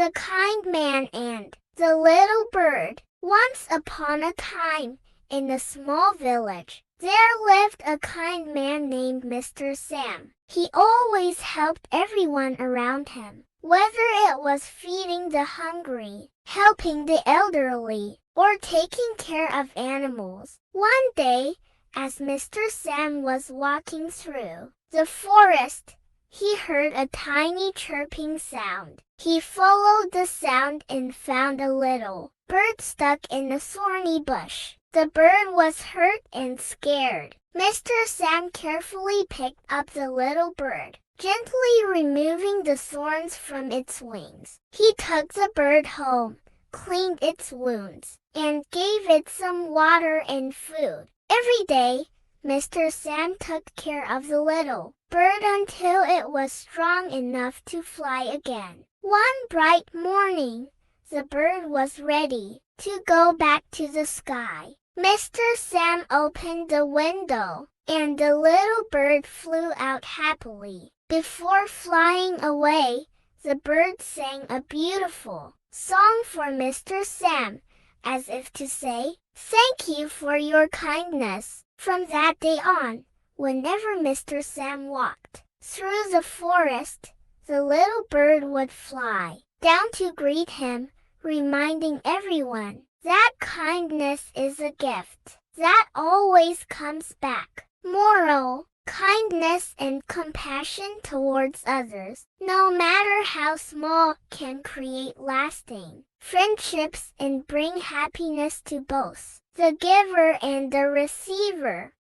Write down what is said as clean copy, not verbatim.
The Kind Man and the Little Bird. Once upon a time, in a small village, there lived a kind man named Mr. Sam. He always helped everyone around him, whether it was feeding the hungry, helping the elderly, or taking care of animals. One day, as Mr. Sam was walking through the forest, he heard a tiny chirping sound. He followed the sound and found a little bird stuck in a thorny bush. The bird was hurt and scared. Mr. Sam carefully picked up the little bird, gently removing the thorns from its wings. He took the bird home, cleaned its wounds, and gave it some water and food. Every day, Mr. Sam took care of the little bird until it was strong enough to fly again. One bright morning, the bird was ready to go back to the sky. Mr. Sam opened the window, and the little bird flew out happily. Before flying away, the bird sang a beautiful song for Mr. Sam, as if to say, "Thank you for your kindness." From that day on, whenever Mr. Sam walked through the forest, the little bird would fly down to greet him, reminding everyone that kindness is a gift that always comes back. Moral: kindness and compassion towards others, no matter how small, can create lasting friendships and bring happiness to both the giver and the receiver.